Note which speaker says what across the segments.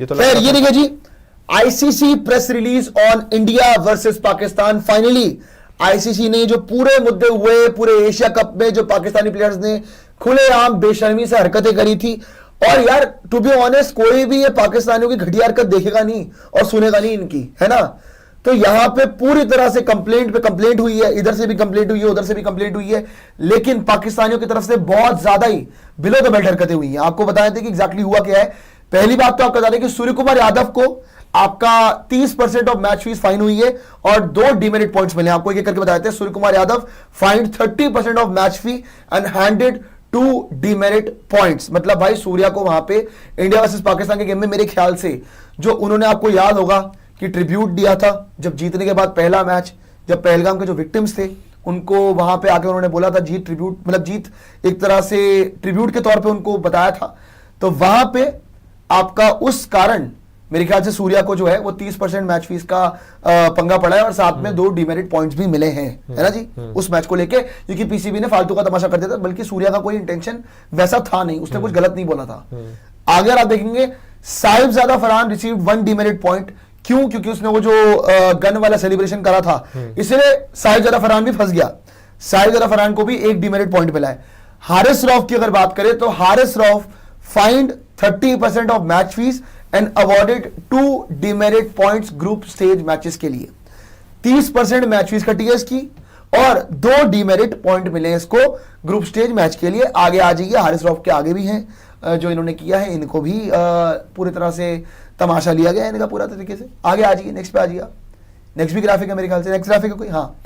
Speaker 1: खैर ये देखिए जी, ICC press release on India versus Pakistan. Finally ICC ने जो पूरे मुद्दे हुए पूरे एशिया कप में, जो पाकिस्तानी प्लेयर्स ने खुलेआम बेशर्मी से हरकतें करी थी, और यार टू बी ऑनेस्ट कोई भी ये पाकिस्तानियों की घटिया हरकत देखेगा नहीं और सुनेगा नहीं इनकी, है ना। तो यहां पे पूरी तरह से कंप्लेंट पे कंप्लेंट हुई है, इधर से भी कंप्लेंट हुई है, उधर से भी कंप्लेंट हुई है, लेकिन पाकिस्तानियों की तरफ से बहुत ज्यादा ही बिलो द बेल्ट हरकतें हुई हैं। आपको बताए थे कि एग्जैक्टली हुआ क्या है। पहली बात तो आपको बता दें कि सूर्य कुमार यादव को आपका 30% ऑफ मैच फीस फाइन हुई है और 2 डीमेरिट पॉइंट्स मिले। आपको एक करके बताते हैं। Surya Kumar Yadav fined 30% of match fee and handed 2 demerit points. मतलब भाई सूर्या को वहां पे इंडिया वर्सेस पाकिस्तान के गेम में मेरे ख्याल से जो उन्होंने, आपको याद होगा कि ट्रिब्यूट दिया था जब जीतने के बाद पहला मैच, जब पहलगाम के जो विक्टिम्स थे उनको वहां पे आके उन्होंने बोला था जीत ट्रिब्यूट, मतलब जीत एक तरह से ट्रिब्यूट के तौर पे उनको बताया था। तो वहां पे आपका उस कारण मेरे ख्याल से सूर्या को जो है वो 30% मैच फीस का पंगा पड़ा है और साथ में 2 डीमेरिट पॉइंट्स भी मिले हैं, है ना जी, उस मैच को लेके। क्योंकि पीसीबी ने फालतू का तमाशा कर दिया था, बल्कि सूर्या का कोई इंटेंशन वैसा था नहीं, उसने कुछ गलत नहीं बोला था। आगे आप देखेंगे Sahibzada Farhan received 1 demerit point. क्यों? क्योंकि उसने वो जो गन वाला सेलिब्रेशन करा था, इसलिए साहिबजादा फरहान भी फंस गया। साहिबजादा फरहान को भी 1 डीमेरिट पॉइंट मिला है। हारिस रऊफ की अगर बात करें तो Haris Rauf find 30% of match fees and awarded 2 demerit points group stage matches के लिए। 30% मैच फीस कटी है इसकी और 2 डीमेरिट पॉइंट मिले इसको ग्रुप स्टेज मैच के लिए। आगे आ जाइए, हारिस रऊफ के आगे भी हैं जो इन्होंने किया है, इनको भी पूरी तरह से तमाशा लिया गया है इनका पूरा तरीके से। आगे आ जाइए, नेक्स्ट पे आ जाइए। नेक्स्ट भी ग्राफिक है मेरे ख्याल से, नेक्स्ट ग्राफिक है कोई, हाँ।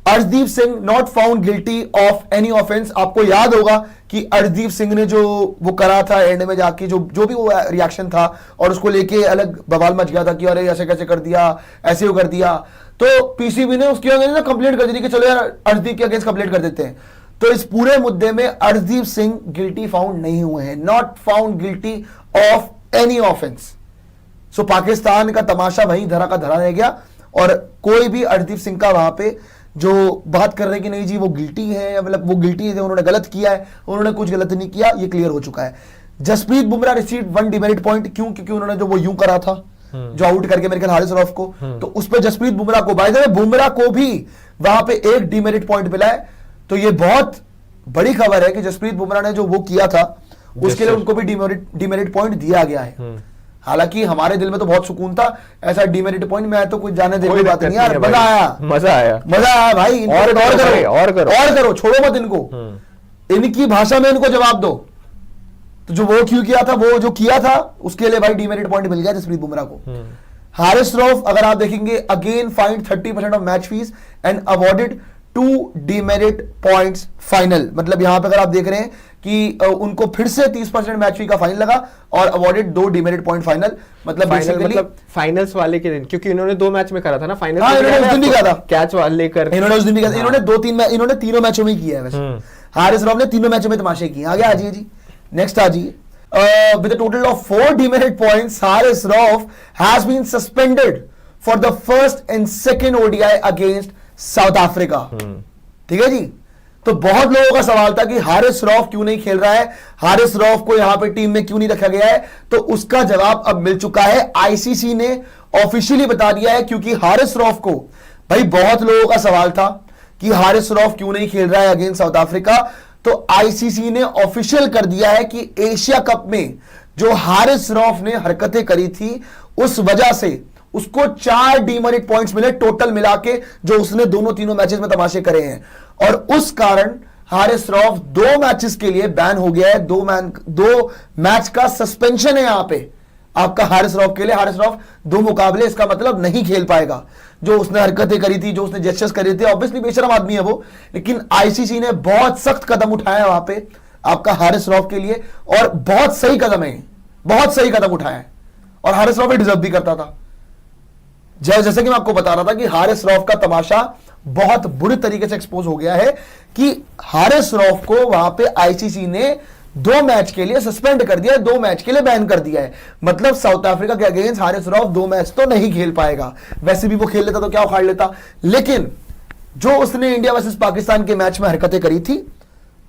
Speaker 1: Arshdeep Singh not found guilty of any offence. आपको याद होगा कि अर्शदीप सिंह ने जो वो करा था एंड में जाके, जो भी वो रिएक्शन था और उसको लेके अलग बवाल मच गया था कि अरे ऐसे कैसे कर दिया, ऐसे कर दिया। तो पीसीबी ने उसके अगेंस्ट ना कंप्लेंट कर दी कि चलो यार अर्शदीप के अगेंस्ट कंप्लेंट कर देते हैं। तो इस पूरे मुद्दे में अर्शदीप सिंह गिल्टी फाउंड नहीं हुए हैं, not found guilty of any offence. So Pakistan का तमाशा वहीं धरा का धरा रह गया और कोई भी अर्शदीप सिंह का वहां पे जो बात कर रहे कि नहीं जी वो गिल्टी है, मतलब वो गिल्टी है, उन्होंने गलत किया है, उन्होंने कुछ गलत नहीं किया, ये क्लियर हो चुका है। Jasprit Bumrah received 1 demerit point. क्यों? क्योंकि उन्होंने जो वो यूं करा था, जो आउट करके मेरे ख्याल हारिस रऊफ को, तो उस पर जसप्रीत बुमराह को, बाय द वे बुमराह को भी वहां पे 1 डीमेरिट पॉइंट मिला है। तो ये बहुत बड़ी खबर है कि जसप्रीत बुमराह ने जो वो किया था उसके लिए उनको भी डीमेरिट पॉइंट दिया गया है। हालांकि हमारे दिल में तो बहुत सुकून था, ऐसा डीमेरिट पॉइंट में तो कुछ जाने देने की बात नहीं यार। मजा आया, मजा आया भाई। और करो, छोड़ो मत इनको, इनकी भाषा में इनको जवाब दो। तो जो वो क्यों किया था, वो जो किया था उसके लिए भाई डीमेरिट पॉइंट मिल गया जसप्रीत बुमराह को। हारिस रऊफ अगर आप देखेंगे again find 30% of match fees and awarded 2 demerit points final. मतलब यहां पे अगर आप देख रहे हैं कि उनको फिर से 30% मैच फी का फाइन लगा और अवॉर्डेड 2 डीमेरिट पॉइंट फाइनल। मतलब
Speaker 2: फाइनल्स वाले के दिन, क्योंकि इन्होंने 2 मैच में करा था ना फाइनल।
Speaker 1: हाँ, इन्होंने उस दिन भी कहा था
Speaker 2: कैच वाले लेकर,
Speaker 1: इन्होंने उस दिन भी कहा था। इन्होंने तीनों मैचों में किया है वैसे। हारिस रऊफ ने तीनों मैचों में तमाशे किए। आगे आ जाइए जी, नेक्स्ट आ जाइए। With a total of 4 demerit points, Haris Rauf has been suspended for the first and second ODI against South Africa. ठीक है जी। तो बहुत लोगों का सवाल था कि हारिस रऊफ क्यों नहीं खेल रहा है, हारिस रऊफ को यहां पे टीम में क्यों नहीं रखा गया है। तो उसका जवाब अब मिल चुका है। आईसीसी ने ऑफिशियली बता दिया है, क्योंकि हारिस रऊफ को, भाई बहुत लोगों का सवाल था कि हारिस रऊफ क्यों नहीं खेल रहा है अगेंस्ट साउथ अफ्रीका। तो आईसीसी ने ऑफिशियल कर दिया है कि एशिया कप में जो हारिस रऊफ ने हरकतें करी थी उस वजह से उसको 4 डीमेरिट पॉइंट्स मिले टोटल मिला के, जो उसने तीनों मैचेस में तमाशे करे हैं। और उस कारण हारिस रऊफ 2 मैचेस के लिए बैन हो गया है। 2 मैच का सस्पेंशन है यहां पे आपका हारिस रऊफ के लिए। हारिस रऊफ 2 मुकाबले इसका मतलब नहीं खेल पाएगा। जो उसने हरकतें करी थी, जो उसने जेस्चर्स करे थे, ऑब्वियसली बेशरम आदमी है वो, लेकिन आईसीसी ने बहुत सख्त कदम उठाया वहां पे आपका हारिस रऊफ के लिए और बहुत सही कदम है, बहुत सही कदम उठाया है और हारिस रऊफ डिजर्व भी करता था। जैसे कि मैं आपको बता रहा था कि हारिस रऊफ का तमाशा बहुत बुरी तरीके से एक्सपोज हो गया है कि हारिस रऊफ को वहां पे आईसीसी ने 2 मैच के लिए सस्पेंड कर दिया है, 2 मैच के लिए बैन कर दिया है। मतलब साउथ अफ्रीका के अगेंस्ट हारिस रऊफ 2 मैच तो नहीं खेल पाएगा। वैसे भी वो खेल लेता तो क्या उखाड़ लेता, लेकिन जो उसने इंडिया वर्सेस पाकिस्तान के मैच में हरकतें करी थी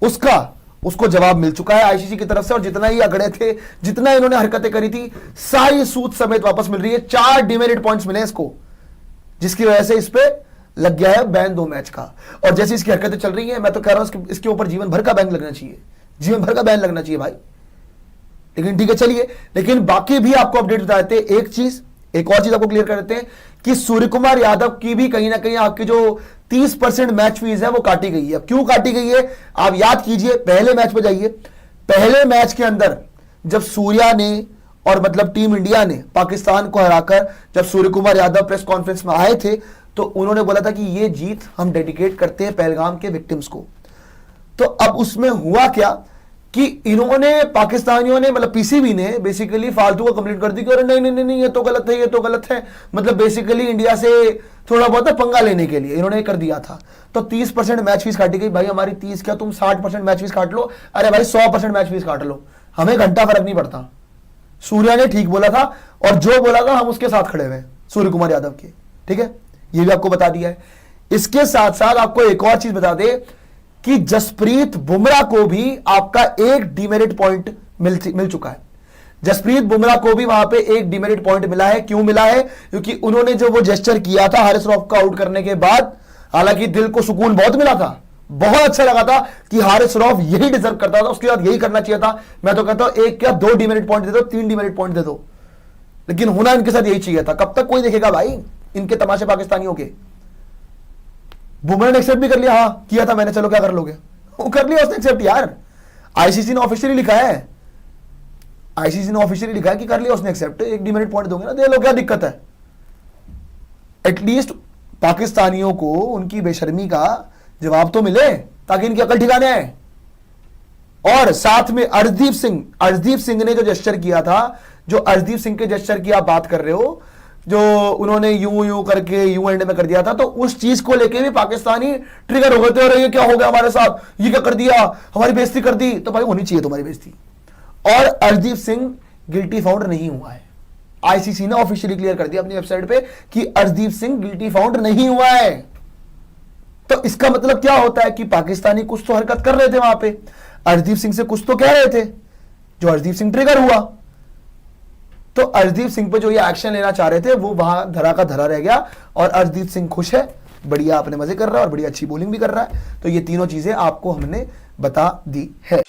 Speaker 1: उसका उसको जवाब मिल चुका है आईसीसी की तरफ से, और जितना ही अगड़े थे, जितना इन्होंने हरकतें करी थी, सारी सूद समेत वापस मिल रही है। 4 डिमेरिट पॉइंट्स मिले इसको, जिसकी वजह से इस पे लग गया है बैन 2 मैच का। और जैसी इसकी हरकतें चल रही हैं, मैं तो कह रहा हूं इसके ऊपर जीवन भर का बैन लगना चाहिए, जीवन भर का बैन लगना चाहिए भाई। लेकिन ठीक है, चलिए, लेकिन बाकी भी आपको अपडेट बता देते हैं। एक और चीज आपको क्लियर कर देते हैं कि सूर्य कुमार यादव की भी कहीं ना कहीं आपकी जो 30% मैच फीस है वो काटी गई है। क्यों काटी गई है आप याद कीजिए, पहले मैच पे जाइए। पहले मैच के अंदर जब सूर्या ने और मतलब टीम इंडिया ने पाकिस्तान को हराकर जब सूर्य कुमार यादव प्रेस कॉन्फ्रेंस में आए थे, तो उन्होंने बोला था कि ये जीत हम डेडिकेट करते हैं पहलगाम के विक्टिम्स को। तो अब उसमें हुआ क्या कि इन्होंने, पाकिस्तानियों ने, मतलब पीसीबी ने बेसिकली फालतू को कंप्लीट कर दी कि अरे नहीं नहीं नहीं, ये तो गलत है, ये तो गलत है। मतलब बेसिकली इंडिया से थोड़ा बहुत पंगा लेने के लिए इन्होंने कर दिया था। तो 30% मैच फीस काटी गई। भाई हमारी 30 क्या, तुम 60% मैच फीस काट लो, अरे भाई 100% मैच फीस काट लो, हमें घंटा फर्क नहीं पड़ता। सूर्या ने ठीक बोला था, और जो बोला था हम उसके साथ खड़े हुए, सूर्य कुमार यादव के। ठीक है, ये भी आपको बता दिया है। इसके साथ साथ आपको एक और चीज बता दे कि जसप्रीत बुमराह को भी आपका 1 डिमेरिट पॉइंट मिल चुका है। जसप्रीत बुमराह को भी वहां पे 1 डिमेरिट पॉइंट मिला है। क्यों मिला है? क्योंकि उन्होंने जो वो जेस्चर किया था हारिस रऊफ को आउट करने के बाद, हालांकि दिल को सुकून बहुत मिला था, बहुत अच्छा लगा था कि हारिस रऊफ यही डिजर्व करता था, उसके बाद यही करना चाहिए था। मैं तो कहता हूं 1 क्या 2 डिमेरिट पॉइंट दे दो, 3 डिमेरिट पॉइंट दे दो, लेकिन होना इनके साथ यही चाहिए था। कब तक कोई देखेगा भाई इनके तमाशे पाकिस्तानियों के। बुमराह ने एक्सेप्ट भी कर लिया, हाँ किया था मैंने, चलो क्या कर लोगे, वो कर लिया उसने एक्सेप्ट यार। आईसीसी ने ऑफिशियली लिखा है, आईसीसी ने ऑफिशियली लिखा है कि कर लिया उसने एक्सेप्ट। 1 डिमेरिट पॉइंट दोगे ना, दे लो, क्या दिक्कत है। एटलीस्ट पाकिस्तानियों को उनकी बेशर्मी का जवाब तो मिले, ताकि इनकी अकल ठिकाने आए। और साथ में अर्शदीप सिंह ने जो जेस्चर किया था, जो अर्शदीप सिंह के जेस्चर की आप बात कर रहे हो, जो उन्होंने यूं करके यूं एंड में कर दिया था, तो उस चीज को लेके भी पाकिस्तानी ट्रिगर हो गए थे, और ये क्या हो गया हमारे साथ, ये क्या कर दिया, हमारी बेइज्जती कर दी। तो भाई होनी चाहिए तुम्हारी बेइज्जती। और अर्शदीप सिंह गिल्टी फाउंड नहीं हुआ है। आईसीसी ने ऑफिशियली क्लियर कर दिया अपनी वेबसाइट पे कि अर्शदीप सिंह गिल्टी फाउंड नहीं हुआ है। तो इसका मतलब क्या होता है कि पाकिस्तानी कुछ तो हरकत कर रहे थे वहां पे, अर्शदीप सिंह से कुछ तो कह रहे थे, जो अर्शदीप सिंह ट्रिगर हुआ। तो अर्शदीप सिंह पे जो ये एक्शन लेना चाह रहे थे वो वहां धरा का धरा रह गया, और अर्शदीप सिंह खुश है, बढ़िया अपने मजे कर रहा है, और बढ़िया अच्छी बॉलिंग भी कर रहा है। तो ये तीनों चीजें आपको हमने बता दी है।